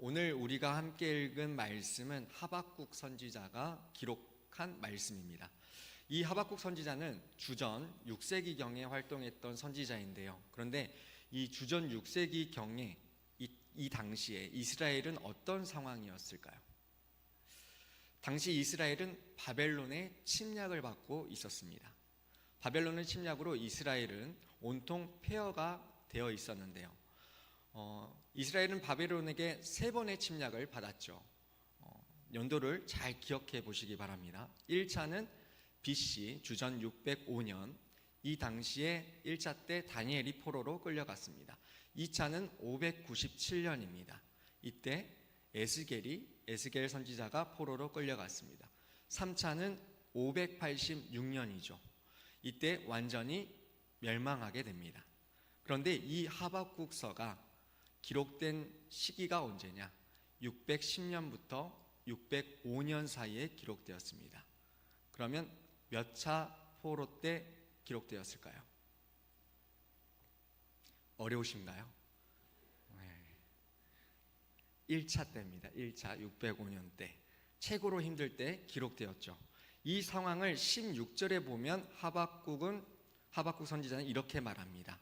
오늘 우리가 함께 읽은 말씀은 하박국 선지자가 기록한 말씀입니다. 이 하박국 선지자는 주전 6세기경에 활동했던 선지자인데요. 그런데 이 주전 6세기경에 이 당시에 이스라엘은 어떤 상황이었을까요? 당시 이스라엘은 바벨론의 침략을 받고 있었습니다. 바벨론의 침략으로 이스라엘은 온통 폐허가 되어 있었는데요. 이스라엘은 바벨론에게 3번의 침략을 받았죠. 연도를 잘 기억해 보시기 바랍니다. 1차는 BC 주전 605년, 이 당시에 1차 때 다니엘이 포로로 끌려갔습니다. 2차는 597년입니다. 이때 에스겔 선지자가 포로로 끌려갔습니다. 3차는 586년이죠. 이때 완전히 멸망하게 됩니다. 그런데 이 하박국서가 기록된 시기가 언제냐? 610년부터 605년 사이에 기록되었습니다. 그러면 몇 차 포로 때 기록되었을까요? 어려우신가요? 1차 때입니다. 1차 605년 때, 최고로 힘들 때 기록되었죠. 이 상황을 16절에 보면 하박국 선지자는 이렇게 말합니다.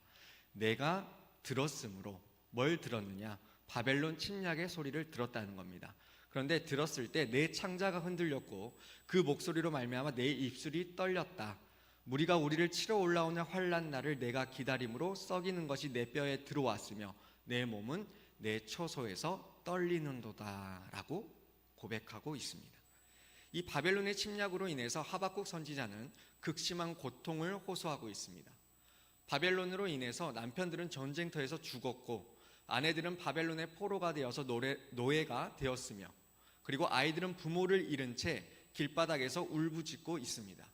내가 들었으므로, 뭘 들었느냐? 바벨론 침략의 소리를 들었다는 겁니다. 그런데 들었을 때 내 창자가 흔들렸고 그 목소리로 말미암아 내 입술이 떨렸다. 무리가 우리를 치러 올라오는 환난 날을 내가 기다림으로 썩이는 것이 내 뼈에 들어왔으며 내 몸은 내 처소에서 떨리는도다 라고 고백하고 있습니다. 이 바벨론의 침략으로 인해서 하박국 선지자는 극심한 고통을 호소하고 있습니다. 바벨론으로 인해서 남편들은 전쟁터에서 죽었고 아내들은 바벨론의 포로가 되어서 노예가 되었으며, 그리고 아이들은 부모를 잃은 채 길바닥에서 울부짖고 있습니다.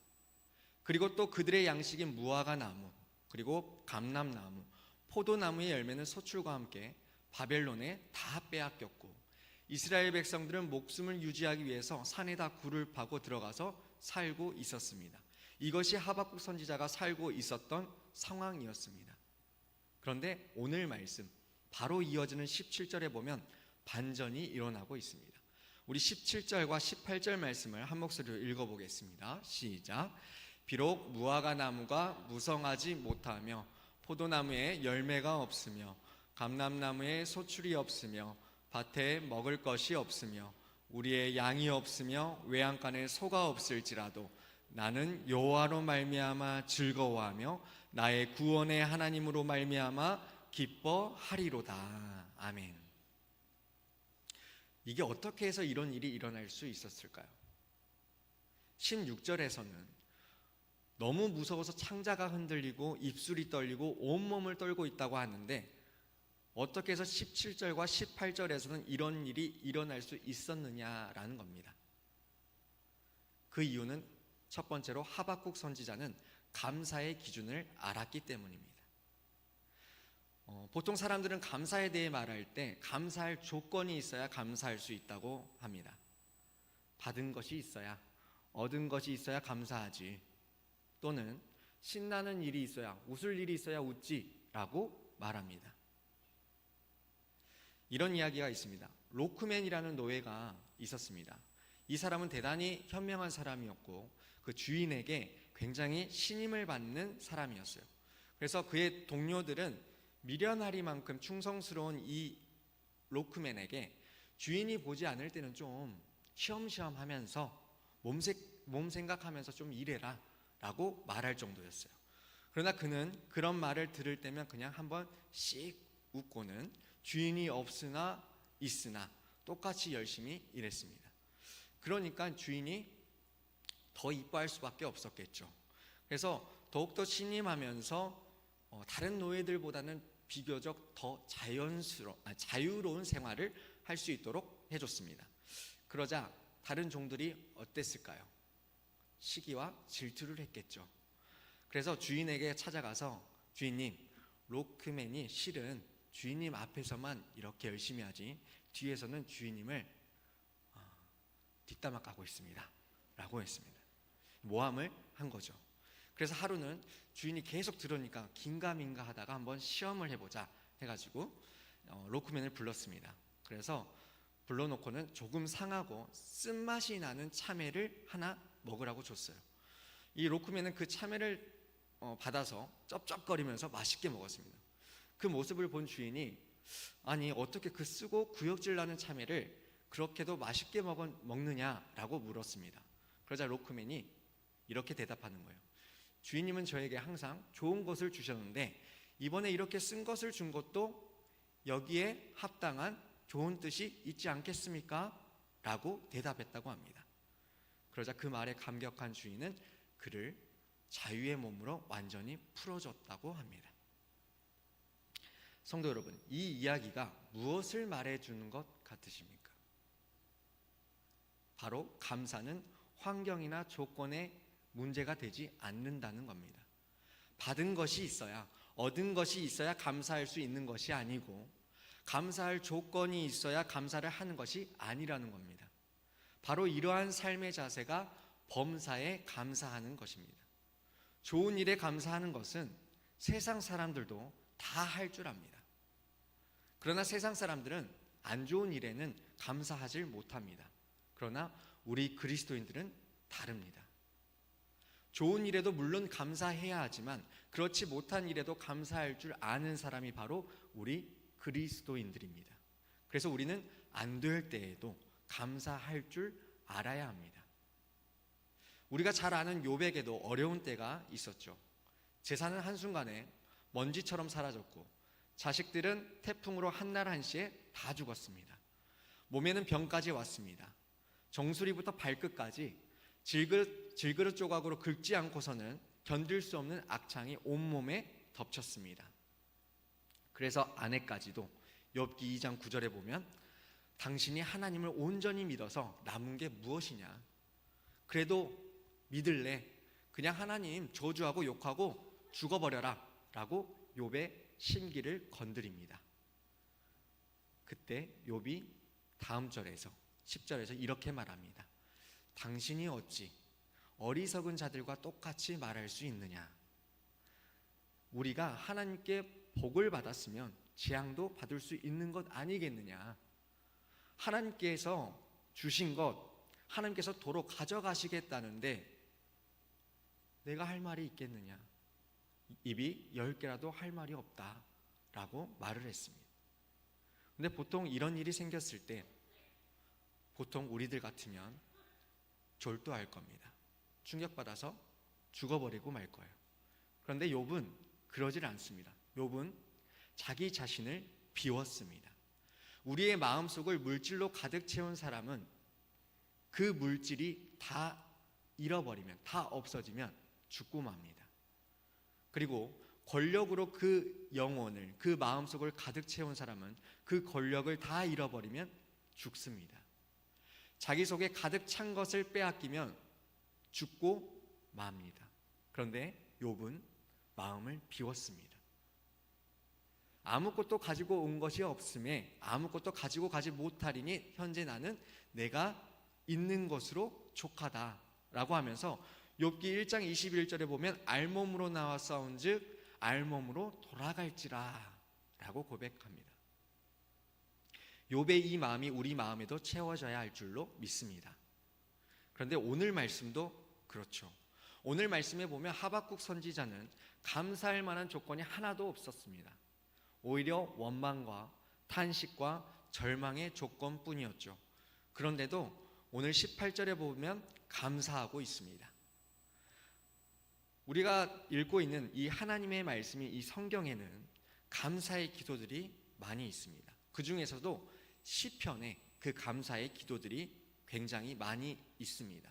그리고 또 그들의 양식인 무화과 나무, 그리고 감람나무, 포도나무의 열매는 소출과 함께 바벨론에 다 빼앗겼고, 이스라엘 백성들은 목숨을 유지하기 위해서 산에다 굴을 파고 들어가서 살고 있었습니다. 이것이 하박국 선지자가 살고 있었던 상황이었습니다. 그런데 오늘 말씀 바로 이어지는 17절에 보면 반전이 일어나고 있습니다. 우리 17절과 18절 말씀을 한 목소리로 읽어보겠습니다. 시작. 비록 무화과 나무가 무성하지 못하며 포도나무에 열매가 없으며 감람나무에 소출이 없으며 밭에 먹을 것이 없으며 우리의 양이 없으며 외양간에 소가 없을지라도 나는 여호와로 말미암아 즐거워하며 나의 구원의 하나님으로 말미암아 기뻐하리로다. 아멘. 이게 어떻게 해서 이런 일이 일어날 수 있었을까요? 16절에서는 너무 무서워서 창자가 흔들리고 입술이 떨리고 온몸을 떨고 있다고 하는데, 어떻게 해서 17절과 18절에서는 이런 일이 일어날 수 있었느냐라는 겁니다. 그 이유는 첫 번째로 하박국 선지자는 감사의 기준을 알았기 때문입니다. 보통 사람들은 감사에 대해 말할 때 감사할 조건이 있어야 감사할 수 있다고 합니다. 받은 것이 있어야, 얻은 것이 있어야 감사하지, 또는 신나는 일이 있어야, 웃을 일이 있어야 웃지라고 말합니다. 이런 이야기가 있습니다. 로크맨이라는 노예가 있었습니다. 이 사람은 대단히 현명한 사람이었고 그 주인에게 굉장히 신임을 받는 사람이었어요. 그래서 그의 동료들은 미련하리만큼 충성스러운 이 로크맨에게 주인이 보지 않을 때는 좀 쉬엄쉬엄 하면서 몸 생각하면서 좀 일해라 라고 말할 정도였어요. 그러나 그는 그런 말을 들을 때면 그냥 한번 씩 웃고는 주인이 없으나 있으나 똑같이 열심히 일했습니다. 그러니까 주인이 더 이뻐할 수밖에 없었겠죠. 그래서 더욱더 신임하면서 다른 노예들보다는 비교적 더 자유로운 생활을 할 수 있도록 해줬습니다. 그러자 다른 종들이 어땠을까요? 시기와 질투를 했겠죠. 그래서 주인에게 찾아가서, 주인님, 로크맨이 실은 주인님 앞에서만 이렇게 열심히 하지 뒤에서는 주인님을 뒷담화 까고 있습니다 라고 했습니다. 모함을 한 거죠. 그래서 하루는 주인이 계속 들으니까 긴가민가 하다가 한번 시험을 해보자 해가지고 로크맨을 불렀습니다. 그래서 불러놓고는 조금 상하고 쓴맛이 나는 참외를 하나 먹으라고 줬어요. 이 로크맨은 그 참외를 받아서 쩝쩝거리면서 맛있게 먹었습니다. 그 모습을 본 주인이 아니 어떻게 그 쓰고 구역질 나는 참외를 그렇게도 맛있게 먹느냐라고 물었습니다. 그러자 로크맨이 이렇게 대답하는 거예요. 주인님은 저에게 항상 좋은 것을 주셨는데 이번에 이렇게 쓴 것을 준 것도 여기에 합당한 좋은 뜻이 있지 않겠습니까? 라고 대답했다고 합니다. 그러자 그 말에 감격한 주인은 그를 자유의 몸으로 완전히 풀어줬다고 합니다. 성도 여러분, 이 이야기가 무엇을 말해주는 것 같으십니까? 바로 감사는 환경이나 조건에 문제가 되지 않는다는 겁니다. 받은 것이 있어야, 얻은 것이 있어야 감사할 수 있는 것이 아니고 감사할 조건이 있어야 감사를 하는 것이 아니라는 겁니다. 바로 이러한 삶의 자세가 범사에 감사하는 것입니다. 좋은 일에 감사하는 것은 세상 사람들도 다 할 줄 압니다. 그러나 세상 사람들은 안 좋은 일에는 감사하지 못합니다. 그러나 우리 그리스도인들은 다릅니다. 좋은 일에도 물론 감사해야 하지만 그렇지 못한 일에도 감사할 줄 아는 사람이 바로 우리 그리스도인들입니다. 그래서 우리는 안 될 때에도 감사할 줄 알아야 합니다. 우리가 잘 아는 욥에게도 어려운 때가 있었죠. 재산은 한순간에 먼지처럼 사라졌고 자식들은 태풍으로 한날 한시에 다 죽었습니다. 몸에는 병까지 왔습니다. 정수리부터 발끝까지 질그릇 조각으로 긁지 않고서는 견딜 수 없는 악창이 온몸에 덮쳤습니다. 그래서 아내까지도 욥기 2장 9절에 보면 당신이 하나님을 온전히 믿어서 남은 게 무엇이냐? 그래도 믿을래? 그냥 하나님 저주하고 욕하고 죽어버려라 라고 욥의 심기를 건드립니다. 그때 욥이 다음 절에서 10절에서 이렇게 말합니다. 당신이 어찌 어리석은 자들과 똑같이 말할 수 있느냐? 우리가 하나님께 복을 받았으면 재앙도 받을 수 있는 것 아니겠느냐? 하나님께서 주신 것 하나님께서 도로 가져가시겠다는데 내가 할 말이 있겠느냐? 입이 10개라도 할 말이 없다라고 말을 했습니다. 근데 보통 이런 일이 생겼을 때 보통 우리들 같으면 졸도할 겁니다. 충격받아서 죽어버리고 말 거예요. 그런데 욥은 그러질 않습니다. 욥은 자기 자신을 비웠습니다. 우리의 마음속을 물질로 가득 채운 사람은 그 물질이 다 잃어버리면, 다 없어지면 죽고 맙니다. 그리고 권력으로 그 영혼을, 그 마음속을 가득 채운 사람은 그 권력을 다 잃어버리면 죽습니다. 자기 속에 가득 찬 것을 빼앗기면 죽고 맙니다. 그런데 욥은 마음을 비웠습니다. 아무것도 가지고 온 것이 없음에 아무것도 가지고 가지 못하리니 현재 나는 내가 있는 것으로 족하다라고 하면서 욥기 1장 21절에 보면 알몸으로 나와 싸운즉 알몸으로 돌아갈지라 라고 고백합니다. 욥의 이 마음이 우리 마음에도 채워져야 할 줄로 믿습니다. 그런데 오늘 말씀도 그렇죠. 오늘 말씀에 보면 하박국 선지자는 감사할 만한 조건이 하나도 없었습니다. 오히려 원망과 탄식과 절망의 조건뿐이었죠. 그런데도 오늘 18절에 보면 감사하고 있습니다. 우리가 읽고 있는 이 하나님의 말씀이 이 성경에는 감사의 기도들이 많이 있습니다. 그 중에서도 시편에 그 감사의 기도들이 굉장히 많이 있습니다.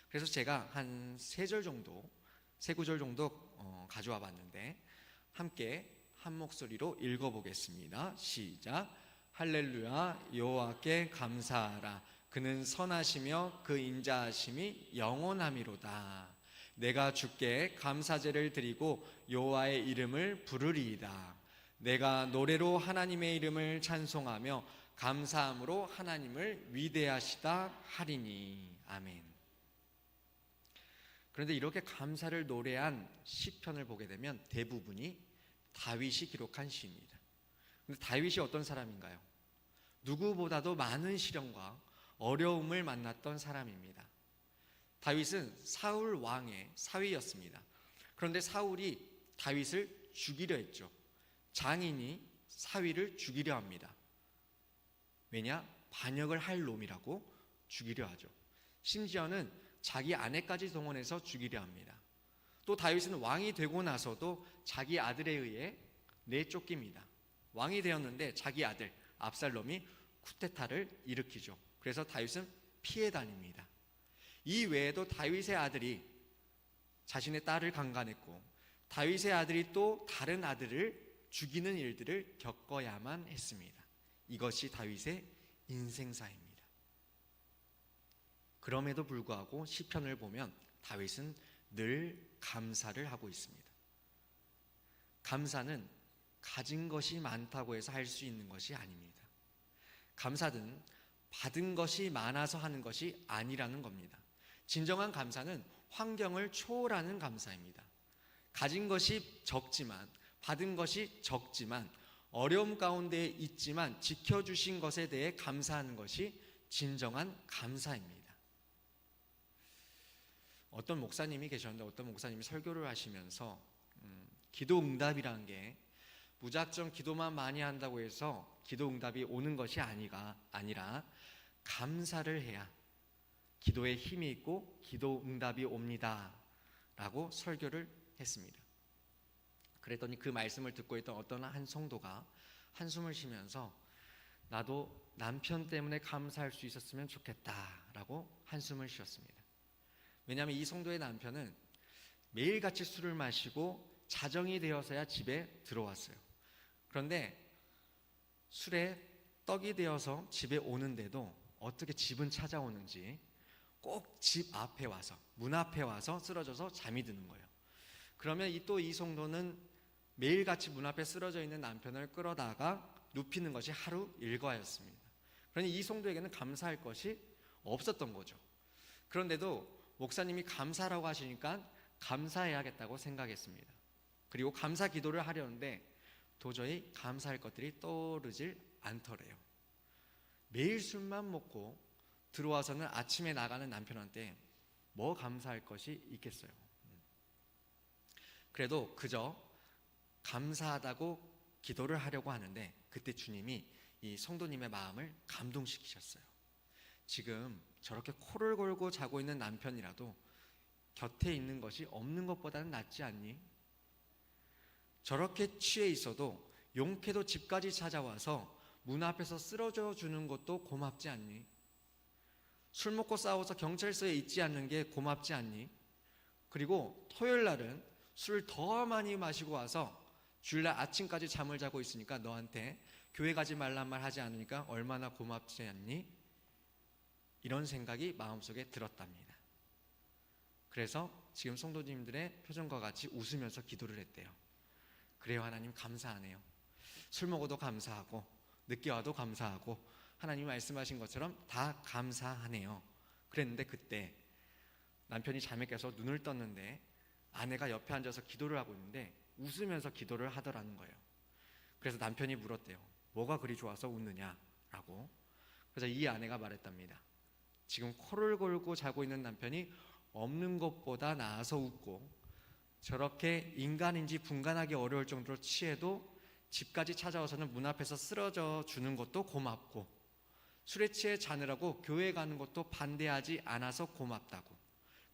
그래서 제가 한 세 구절 정도 가져와 봤는데 함께 한 목소리로 읽어보겠습니다. 시작. 할렐루야 여호와께 감사하라. 그는 선하시며 그 인자하심이 영원하미로다. 내가 주께 감사제를 드리고 여호와의 이름을 부르리이다. 내가 노래로 하나님의 이름을 찬송하며 감사함으로 하나님을 위대하시다 하리니. 아멘. 그런데 이렇게 감사를 노래한 시편을 보게 되면 대부분이 다윗이 기록한 시입니다. 근데 다윗이 어떤 사람인가요? 누구보다도 많은 시련과 어려움을 만났던 사람입니다. 다윗은 사울 왕의 사위였습니다. 그런데 사울이 다윗을 죽이려 했죠. 장인이 사위를 죽이려 합니다. 왜냐? 반역을 할 놈이라고 죽이려 하죠. 심지어는 자기 아내까지 동원해서 죽이려 합니다. 또 다윗은 왕이 되고 나서도 자기 아들에 의해 내쫓깁니다. 왕이 되었는데 자기 아들 압살롬이 쿠데타를 일으키죠. 그래서 다윗은 피해 다닙니다. 이 외에도 다윗의 아들이 자신의 딸을 강간했고 다윗의 아들이 또 다른 아들을 죽이는 일들을 겪어야만 했습니다. 이것이 다윗의 인생사입니다. 그럼에도 불구하고 시편을 보면 다윗은 늘 감사를 하고 있습니다. 감사는 가진 것이 많다고 해서 할 수 있는 것이 아닙니다. 감사는 받은 것이 많아서 하는 것이 아니라는 겁니다. 진정한 감사는 환경을 초월하는 감사입니다. 가진 것이 적지만, 받은 것이 적지만, 어려움 가운데 있지만 지켜주신 것에 대해 감사하는 것이 진정한 감사입니다. 어떤 목사님이 계셨는데 어떤 목사님이 설교를 하시면서 기도 응답이라는 게 무작정 기도만 많이 한다고 해서 기도 응답이 오는 것이 아니라 감사를 해야 기도에 힘이 있고 기도 응답이 옵니다 라고 설교를 했습니다. 그랬더니 그 말씀을 듣고 있던 어떤 한 성도가 한숨을 쉬면서 나도 남편 때문에 감사할 수 있었으면 좋겠다라고 한숨을 쉬었습니다. 왜냐하면 이 성도의 남편은 매일같이 술을 마시고 자정이 되어서야 집에 들어왔어요. 그런데 술에 떡이 되어서 집에 오는데도 어떻게 집은 찾아오는지 꼭 집 앞에 와서 문 앞에 와서 쓰러져서 잠이 드는 거예요. 그러면 이 성도는 매일같이 문 앞에 쓰러져 있는 남편을 끌어다가 눕히는 것이 하루 일과였습니다. 그러니 이 성도에게는 감사할 것이 없었던 거죠. 그런데도 목사님이 감사라고 하시니까 감사해야겠다고 생각했습니다. 그리고 감사 기도를 하려는데 도저히 감사할 것들이 떠오르질 않더래요. 매일 술만 먹고 들어와서는 아침에 나가는 남편한테 뭐 감사할 것이 있겠어요. 그래도 그저 감사하다고 기도를 하려고 하는데 그때 주님이 이 성도님의 마음을 감동시키셨어요. 지금 저렇게 코를 골고 자고 있는 남편이라도 곁에 있는 것이 없는 것보다는 낫지 않니? 저렇게 취해 있어도 용케도 집까지 찾아와서 문 앞에서 쓰러져 주는 것도 고맙지 않니? 술 먹고 싸워서 경찰서에 있지 않는 게 고맙지 않니? 그리고 토요일 날은 술 더 많이 마시고 와서 주일날 아침까지 잠을 자고 있으니까 너한테 교회 가지 말란 말 하지 않으니까 얼마나 고맙지 않니? 이런 생각이 마음속에 들었답니다. 그래서 지금 성도님들의 표정과 같이 웃으면서 기도를 했대요. 그래요, 하나님 감사하네요. 술 먹어도 감사하고 늦게 와도 감사하고 하나님 말씀하신 것처럼 다 감사하네요. 그랬는데 그때 남편이 잠에 깨서 눈을 떴는데 아내가 옆에 앉아서 기도를 하고 있는데 웃으면서 기도를 하더라는 거예요. 그래서 남편이 물었대요. 뭐가 그리 좋아서 웃느냐라고. 그래서 이 아내가 말했답니다. 지금 코를 골고 자고 있는 남편이 없는 것보다 나아서 웃고 저렇게 인간인지 분간하기 어려울 정도로 취해도 집까지 찾아와서는 문 앞에서 쓰러져 주는 것도 고맙고 술에 취해 자느라고 교회 가는 것도 반대하지 않아서 고맙다고.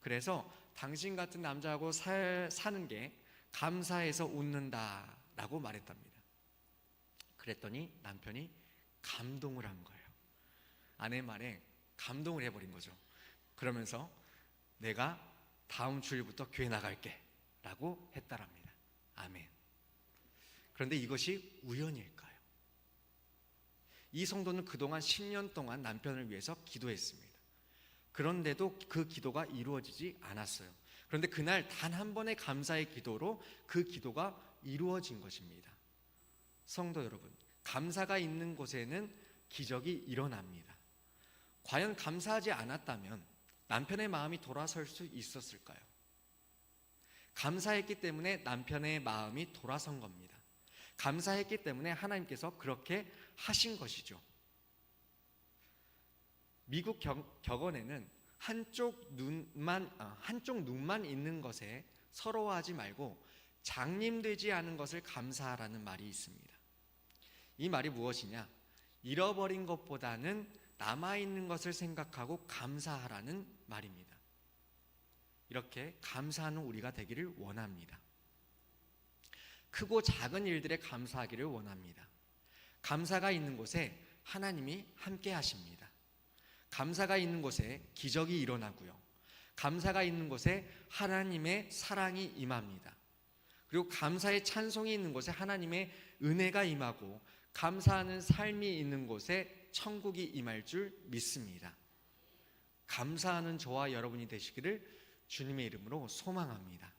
그래서 당신 같은 남자하고 사는 게 감사해서 웃는다라고 말했답니다. 그랬더니 남편이 감동을 한 거예요. 아내 말에 감동을 해버린 거죠. 그러면서 내가 다음 주일부터 교회 나갈게 라고 했다랍니다. 아멘. 그런데 이것이 우연일까요? 이 성도는 그동안 10년 동안 남편을 위해서 기도했습니다. 그런데도 그 기도가 이루어지지 않았어요. 그런데 그날 단 한 번의 감사의 기도로 그 기도가 이루어진 것입니다. 성도 여러분, 감사가 있는 곳에는 기적이 일어납니다. 과연 감사하지 않았다면 남편의 마음이 돌아설 수 있었을까요? 감사했기 때문에 남편의 마음이 돌아선 겁니다. 감사했기 때문에 하나님께서 그렇게 하신 것이죠. 미국 격언에는 한쪽 눈만 있는 것에 서러워하지 말고 장님되지 않은 것을 감사하라는 말이 있습니다. 이 말이 무엇이냐? 잃어버린 것보다는 남아있는 것을 생각하고 감사하라는 말입니다. 이렇게 감사하는 우리가 되기를 원합니다. 크고 작은 일들에 감사하기를 원합니다. 감사가 있는 곳에 하나님이 함께 하십니다. 감사가 있는 곳에 기적이 일어나고요. 감사가 있는 곳에 하나님의 사랑이 임합니다. 그리고 감사의 찬송이 있는 곳에 하나님의 은혜가 임하고 감사하는 삶이 있는 곳에 천국이 임할 줄 믿습니다. 감사하는 저와 여러분이 되시기를 주님의 이름으로 소망합니다.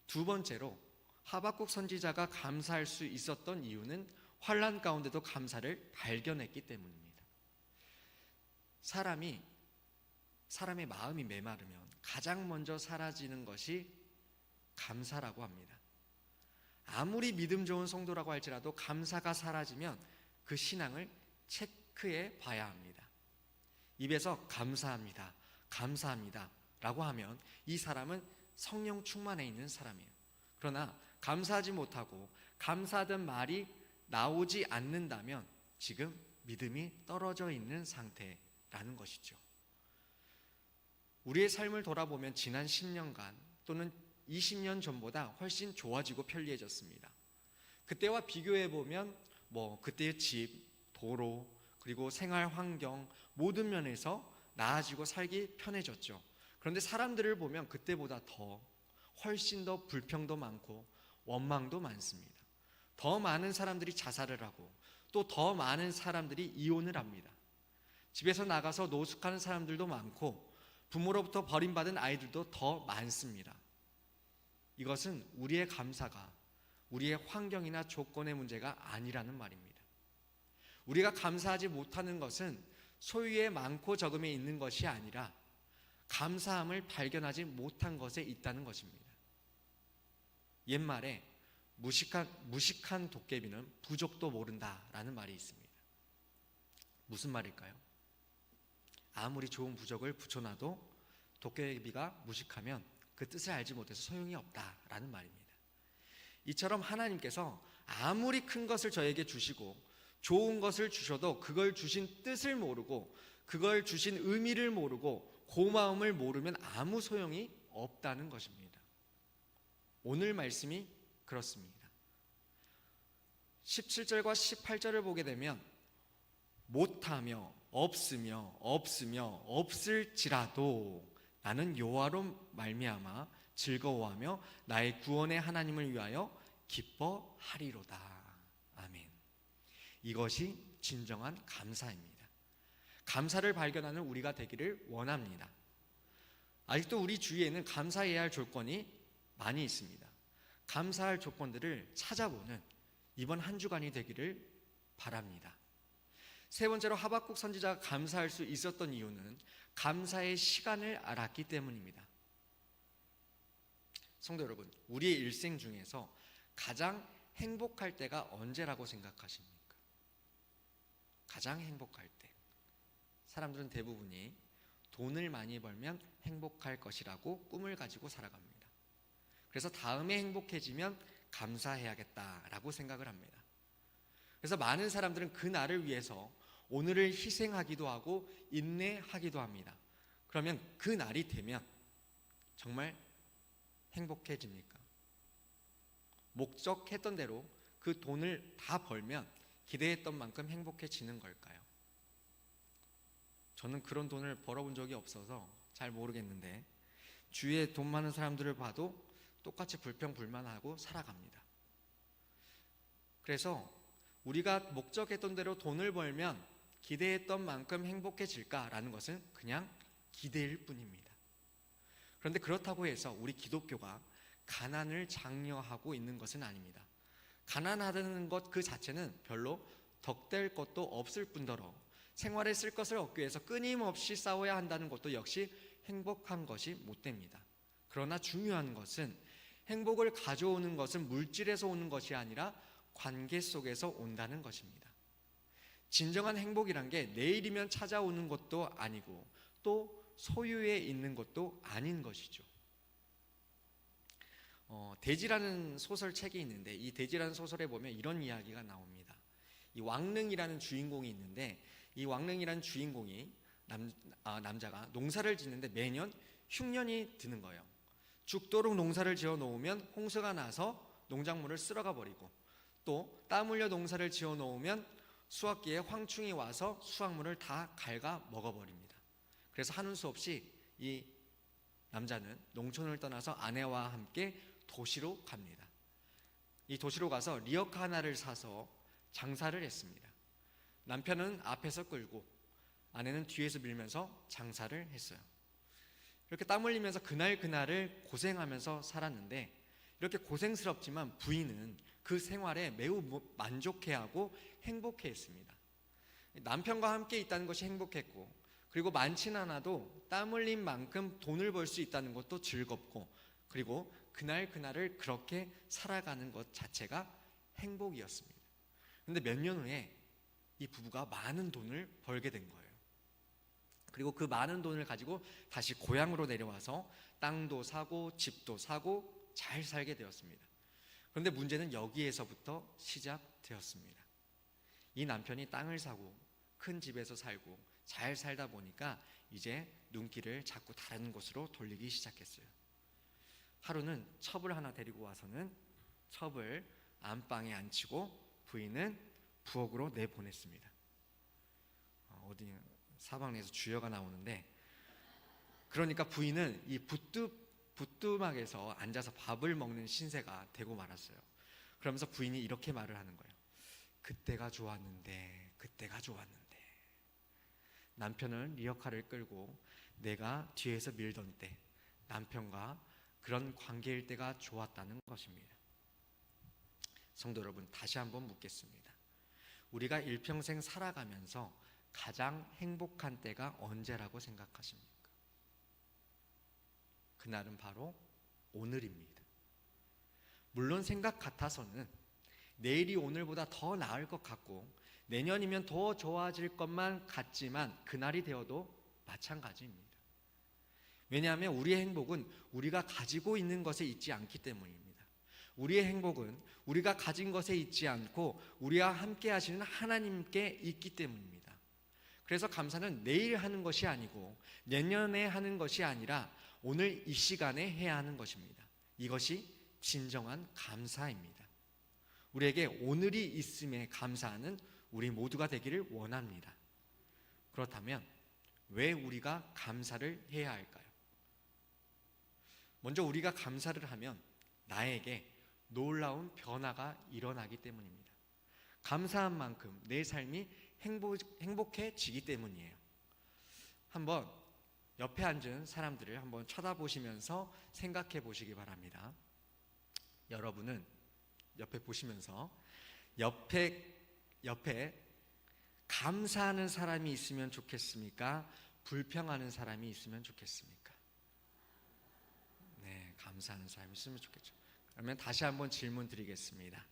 두 번째로 하박국 선지자가 감사할 수 있었던 이유는 환난 가운데도 감사를 발견했기 때문입니다. 사람의 마음이 메마르면 가장 먼저 사라지는 것이 감사라고 합니다. 아무리 믿음 좋은 성도라고 할지라도 감사가 사라지면 그 신앙을 체크해 봐야 합니다. 입에서 감사합니다, 감사합니다 라고 하면 이 사람은 성령 충만해 있는 사람이에요. 그러나 감사하지 못하고 감사하던 말이 나오지 않는다면 지금 믿음이 떨어져 있는 상태라는 것이죠. 우리의 삶을 돌아보면 지난 10년간 또는 20년 전보다 훨씬 좋아지고 편리해졌습니다. 그때와 비교해 보면 그때의 집, 도로, 그리고 생활 환경 모든 면에서 나아지고 살기 편해졌죠. 그런데 사람들을 보면 그때보다 훨씬 더 불평도 많고 원망도 많습니다. 더 많은 사람들이 자살을 하고 또 더 많은 사람들이 이혼을 합니다. 집에서 나가서 노숙하는 사람들도 많고 부모로부터 버림받은 아이들도 더 많습니다. 이것은 우리의 감사가 우리의 환경이나 조건의 문제가 아니라는 말입니다. 우리가 감사하지 못하는 것은 소유의 많고 적음에 있는 것이 아니라 감사함을 발견하지 못한 것에 있다는 것입니다. 옛말에 무식한 도깨비는 부족도 모른다라는 말이 있습니다. 무슨 말일까요? 아무리 좋은 부적을 붙여놔도 도깨비가 무식하면 그 뜻을 알지 못해서 소용이 없다라는 말입니다. 이처럼 하나님께서 아무리 큰 것을 저에게 주시고 좋은 것을 주셔도 그걸 주신 뜻을 모르고 그걸 주신 의미를 모르고 고마움을 모르면 아무 소용이 없다는 것입니다. 오늘 말씀이 그렇습니다. 17절과 18절을 보게 되면 못하며 없으며 없을지라도 나는 여호와로 말미암아 즐거워하며 나의 구원의 하나님을 위하여 기뻐하리로다. 아멘. 이것이 진정한 감사입니다. 감사를 발견하는 우리가 되기를 원합니다. 아직도 우리 주위에는 감사해야 할 조건이 많이 있습니다. 감사할 조건들을 찾아보는 이번 한 주간이 되기를 바랍니다. 세 번째로 하박국 선지자가 감사할 수 있었던 이유는 감사의 시간을 알았기 때문입니다. 성도 여러분, 우리의 일생 중에서 가장 행복할 때가 언제라고 생각하십니까? 가장 행복할 때. 사람들은 대부분이 돈을 많이 벌면 행복할 것이라고 꿈을 가지고 살아갑니다. 그래서 다음에 행복해지면 감사해야겠다라고 생각을 합니다. 그래서 많은 사람들은 그 날을 위해서 오늘을 희생하기도 하고 인내하기도 합니다. 그러면 그 날이 되면 정말 행복해집니까? 목적했던 대로 그 돈을 다 벌면 기대했던 만큼 행복해지는 걸까요? 저는 그런 돈을 벌어본 적이 없어서 잘 모르겠는데 주위에 돈 많은 사람들을 봐도 똑같이 불평불만하고 살아갑니다. 그래서 우리가 목적했던 대로 돈을 벌면 기대했던 만큼 행복해질까라는 것은 그냥 기대일 뿐입니다. 그런데 그렇다고 해서 우리 기독교가 가난을 장려하고 있는 것은 아닙니다. 가난하다는 것 그 자체는 별로 덕될 것도 없을 뿐더러 생활에 쓸 것을 얻기 위해서 끊임없이 싸워야 한다는 것도 역시 행복한 것이 못 됩니다. 그러나 중요한 것은 행복을 가져오는 것은 물질에서 오는 것이 아니라 관계 속에서 온다는 것입니다. 진정한 행복이란 게 내일이면 찾아오는 것도 아니고 또 소유에 있는 것도 아닌 것이죠. 대지라는 소설책이 있는데 이 대지라는 소설에 보면 이런 이야기가 나옵니다. 이 왕릉이라는 주인공이 있는데 이 왕릉이라는 주인공이 남자가 농사를 짓는데 매년 흉년이 드는 거예요. 죽도록 농사를 지어 놓으면 홍수가 나서 농작물을 쓸어가 버리고 또 땀 흘려 농사를 지어 놓으면 수확기에 황충이 와서 수확물을 다 갉아 먹어버립니다. 그래서 하는 수 없이 이 남자는 농촌을 떠나서 아내와 함께 도시로 갑니다. 이 도시로 가서 리어카 하나를 사서 장사를 했습니다. 남편은 앞에서 끌고 아내는 뒤에서 밀면서 장사를 했어요. 이렇게 땀 흘리면서 그날을 고생하면서 살았는데 이렇게 고생스럽지만 부인은 그 생활에 매우 만족해하고 행복해했습니다. 남편과 함께 있다는 것이 행복했고 그리고 많진 않아도 땀 흘린 만큼 돈을 벌 수 있다는 것도 즐겁고 그리고 그날을 그렇게 살아가는 것 자체가 행복이었습니다. 그런데 몇 년 후에 이 부부가 많은 돈을 벌게 된 거예요. 그리고 그 많은 돈을 가지고 다시 고향으로 내려와서 땅도 사고 집도 사고 잘 살게 되었습니다. 그런데 문제는 여기에서부터 시작되었습니다. 이 남편이 땅을 사고 큰 집에서 살고 잘 살다 보니까 이제 눈길을 자꾸 다른 곳으로 돌리기 시작했어요. 하루는 첩을 하나 데리고 와서는 첩을 안방에 앉히고 부인은 부엌으로 내보냈습니다. 어디 사방에서 주여가 나오는데 그러니까 부인은 이 부뚜막에서 앉아서 밥을 먹는 신세가 되고 말았어요. 그러면서 부인이 이렇게 말을 하는 거예요. 그때가 좋았는데 남편은 리어카를 끌고 내가 뒤에서 밀던 때 남편과 그런 관계일 때가 좋았다는 것입니다. 성도 여러분, 다시 한번 묻겠습니다. 우리가 일평생 살아가면서 가장 행복한 때가 언제라고 생각하십니까? 그날은 바로 오늘입니다. 물론 생각 같아서는 내일이 오늘보다 더 나을 것 같고 내년이면 더 좋아질 것만 같지만 그날이 되어도 마찬가지입니다. 왜냐하면 우리의 행복은 우리가 가지고 있는 것에 있지 않기 때문입니다. 우리의 행복은 우리가 가진 것에 있지 않고 우리와 함께 하시는 하나님께 있기 때문입니다. 그래서 감사는 내일 하는 것이 아니고 내년에 하는 것이 아니라 오늘 이 시간에 해야 하는 것입니다. 이것이 진정한 감사입니다. 우리에게 오늘이 있음에 감사하는 우리 모두가 되기를 원합니다. 그렇다면 왜 우리가 감사를 해야 할까요? 먼저 우리가 감사를 하면 나에게 놀라운 변화가 일어나기 때문입니다. 감사한 만큼 내 삶이 행복해지기 때문이에요. 한번 옆에 앉은 사람들을 한번 쳐다보시면서 생각해 보시기 바랍니다. 여러분은 옆에 보시면서 옆에 감사하는 사람이 있으면 좋겠습니까? 불평하는 사람이 있으면 좋겠습니까? 네, 감사하는 사람이 있으면 좋겠죠. 그러면 다시 한번 질문 드리겠습니다.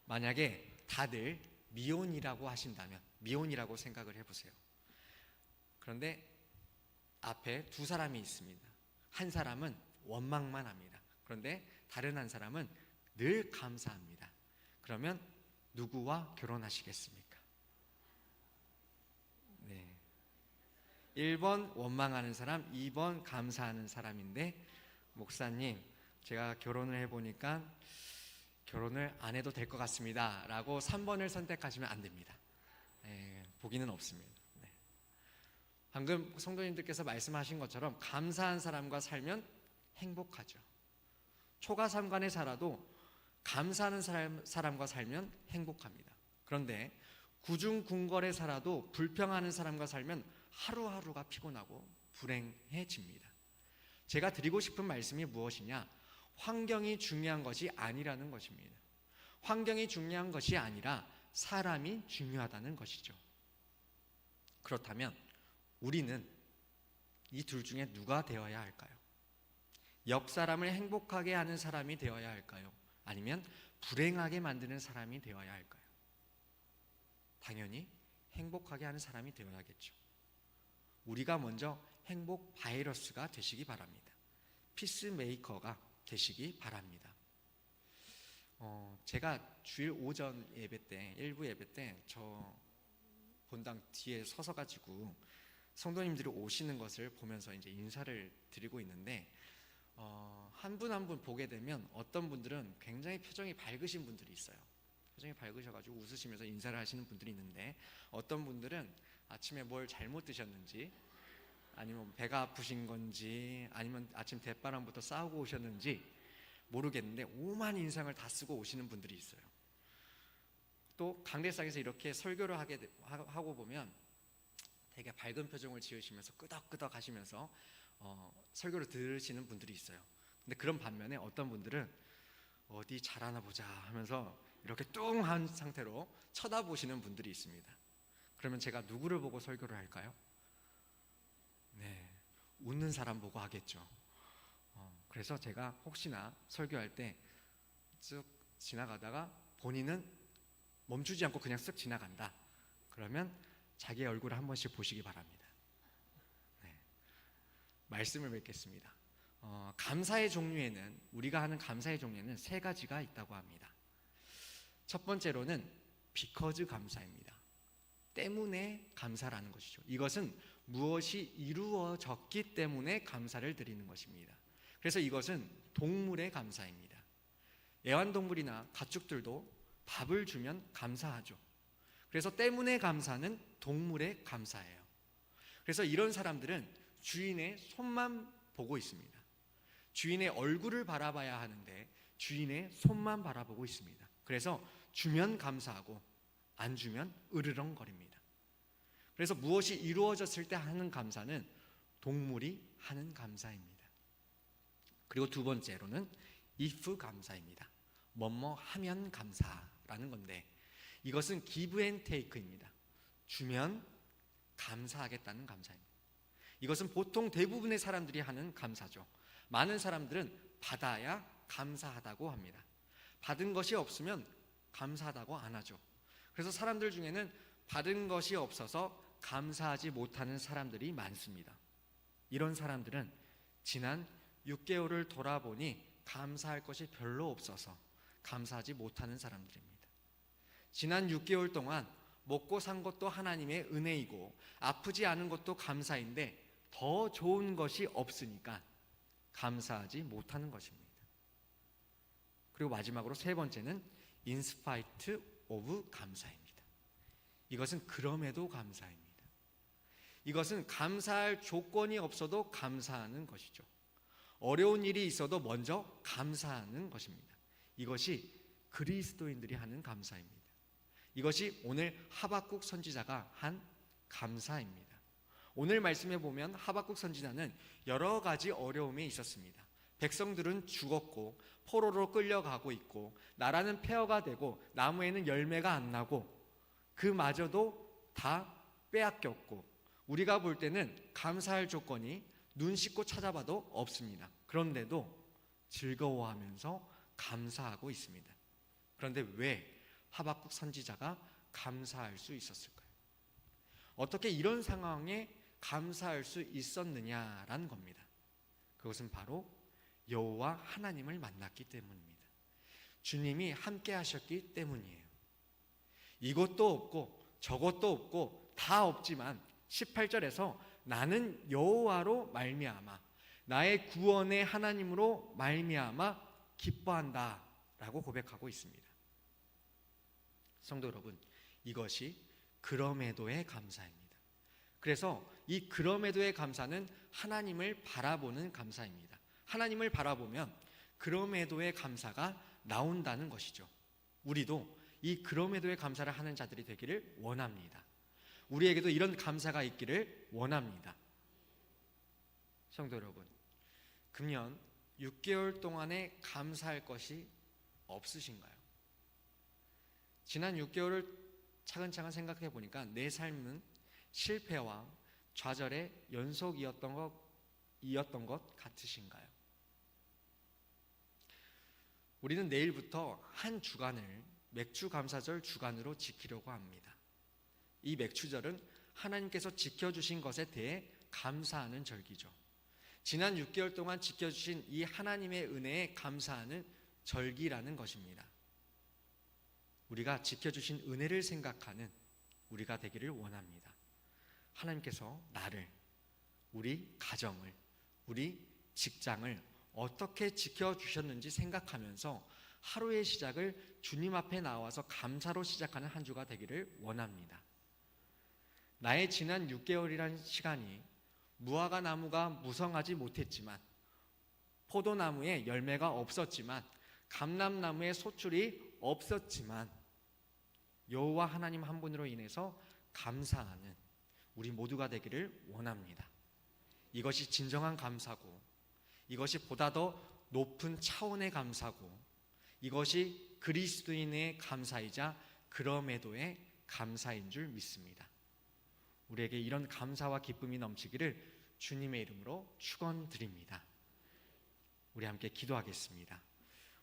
만약에 다들 미혼이라고 하신다면, 미혼이라고 생각을 해보세요. 그런데 앞에 두 사람이 있습니다. 한 사람은 원망만 합니다. 그런데 다른 한 사람은 늘 감사합니다. 그러면 누구와 결혼하시겠습니까? 네. 1번 원망하는 사람, 2번 감사하는 사람인데, 목사님, 제가 결혼을 해보니까 결혼을 안 해도 될 것 같습니다 라고 3번을 선택하시면 안 됩니다. 보기는 없습니다. 네. 방금 성도님들께서 말씀하신 것처럼 감사한 사람과 살면 행복하죠. 초가삼간에 살아도 감사하는 사람과 살면 행복합니다. 그런데 구중궁궐에 살아도 불평하는 사람과 살면 하루하루가 피곤하고 불행해집니다. 제가 드리고 싶은 말씀이 무엇이냐? 환경이 중요한 것이 아니라는 것입니다. 환경이 중요한 것이 아니라 사람이 중요하다는 것이죠. 그렇다면 우리는 이 둘 중에 누가 되어야 할까요? 옆 사람을 행복하게 하는 사람이 되어야 할까요? 아니면 불행하게 만드는 사람이 되어야 할까요? 당연히 행복하게 하는 사람이 되어야겠죠. 우리가 먼저 행복 바이러스가 되시기 바랍니다. 피스메이커가 되시기 바랍니다. 제가 주일 오전 예배 때, 일부 예배 때 저 본당 뒤에 서서 가지고 성도님들이 오시는 것을 보면서 이제 인사를 드리고 있는데, 한 분 한 분 보게 되면 어떤 분들은 굉장히 표정이 밝으신 분들이 있어요. 표정이 밝으셔가지고 웃으시면서 인사를 하시는 분들이 있는데, 어떤 분들은 아침에 뭘 잘못 드셨는지, 아니면 배가 아프신 건지, 아니면 아침 대바람부터 싸우고 오셨는지 모르겠는데 오만 인상을 다 쓰고 오시는 분들이 있어요. 또 강대상에서 이렇게 설교를 하고 보면 되게 밝은 표정을 지으시면서 끄덕끄덕 하시면서 설교를 들으시는 분들이 있어요. 근데 그런 반면에 어떤 분들은 어디 잘하나 보자 하면서 이렇게 뚱한 상태로 쳐다보시는 분들이 있습니다. 그러면 제가 누구를 보고 설교를 할까요? 네, 웃는 사람 보고 하겠죠. 그래서 제가 혹시나 설교할 때 쓱 지나가다가 본인은 멈추지 않고 그냥 쓱 지나간다, 그러면 자기의 얼굴을 한 번씩 보시기 바랍니다. 네, 말씀을 맺겠습니다. 감사의 종류에는, 우리가 하는 감사의 종류에는 세 가지가 있다고 합니다. 첫 번째로는 because 감사입니다. 때문에 감사라는 것이죠. 이것은 무엇이 이루어졌기 때문에 감사를 드리는 것입니다. 그래서 이것은 동물의 감사입니다. 애완동물이나 가축들도 밥을 주면 감사하죠. 그래서 때문에 감사는 동물의 감사예요. 그래서 이런 사람들은 주인의 손만 보고 있습니다. 주인의 얼굴을 바라봐야 하는데 주인의 손만 바라보고 있습니다. 그래서 주면 감사하고 안 주면 으르렁거립니다. 그래서 무엇이 이루어졌을 때 하는 감사는 동물이 하는 감사입니다. 그리고 두 번째로는 if 감사입니다. 뭐뭐 하면 감사라는 건데, 이것은 give and take입니다. 주면 감사하겠다는 감사입니다. 이것은 보통 대부분의 사람들이 하는 감사죠. 많은 사람들은 받아야 감사하다고 합니다. 받은 것이 없으면 감사하다고 안 하죠. 그래서 사람들 중에는 받은 것이 없어서 감사하지 못하는 사람들이 많습니다. 이런 사람들은 지난 6개월을 돌아보니 감사할 것이 별로 없어서 감사하지 못하는 사람들입니다. 지난 6개월 동안 먹고 산 것도 하나님의 은혜이고 아프지 않은 것도 감사인데 더 좋은 것이 없으니까 감사하지 못하는 것입니다. 그리고 마지막으로 세 번째는 in spite of 감사입니다. 이것은 그럼에도 감사입니다. 이것은 감사할 조건이 없어도 감사하는 것이죠. 어려운 일이 있어도 먼저 감사하는 것입니다. 이것이 그리스도인들이 하는 감사입니다. 이것이 오늘 하박국 선지자가 한 감사입니다. 오늘 말씀에 보면 하박국 선지자는 여러 가지 어려움이 있었습니다. 백성들은 죽었고 포로로 끌려가고 있고 나라는 폐허가 되고 나무에는 열매가 안 나고 그마저도 다 빼앗겼고 우리가 볼 때는 감사할 조건이 눈 씻고 찾아봐도 없습니다. 그런데도 즐거워하면서 감사하고 있습니다. 그런데 왜 하박국 선지자가 감사할 수 있었을까요? 어떻게 이런 상황에 감사할 수 있었느냐라는 겁니다. 그것은 바로 여호와 하나님을 만났기 때문입니다. 주님이 함께 하셨기 때문이에요. 이것도 없고 저것도 없고 다 없지만 18절에서 나는 여호와로 말미암아 나의 구원의 하나님으로 말미암아 기뻐한다 라고 고백하고 있습니다. 성도 여러분, 이것이 그럼에도의 감사입니다. 그래서 이 그럼에도의 감사는 하나님을 바라보는 감사입니다. 하나님을 바라보면 그럼에도의 감사가 나온다는 것이죠. 우리도 이 그럼에도의 감사를 하는 자들이 되기를 원합니다. 우리에게도 이런 감사가 있기를 원합니다. 성도 여러분, 금년 6개월 동안에 감사할 것이 없으신가요? 지난 6개월을 차근차근 생각해 보니까 내 삶은 실패와 좌절의 연속이었던 것 같으신가요? 우리는 내일부터 한 주간을 맥주 감사절 주간으로 지키려고 합니다. 이 맥추절은 하나님께서 지켜주신 것에 대해 감사하는 절기죠. 지난 6개월 동안 지켜주신 이 하나님의 은혜에 감사하는 절기라는 것입니다. 우리가 지켜주신 은혜를 생각하는 우리가 되기를 원합니다. 하나님께서 나를, 우리 가정을, 우리 직장을 어떻게 지켜주셨는지 생각하면서 하루의 시작을 주님 앞에 나와서 감사로 시작하는 한 주가 되기를 원합니다. 나의 지난 6개월이란 시간이 무화과 나무가 무성하지 못했지만, 포도나무에 열매가 없었지만, 감람나무에 소출이 없었지만, 여호와 하나님 한 분으로 인해서 감사하는 우리 모두가 되기를 원합니다. 이것이 진정한 감사고, 이것이 보다 더 높은 차원의 감사고, 이것이 그리스도인의 감사이자 그럼에도의 감사인 줄 믿습니다. 우리에게 이런 감사와 기쁨이 넘치기를 주님의 이름으로 축원드립니다. 우리 함께 기도하겠습니다.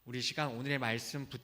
우리 시간 오늘의 말씀 붙잡고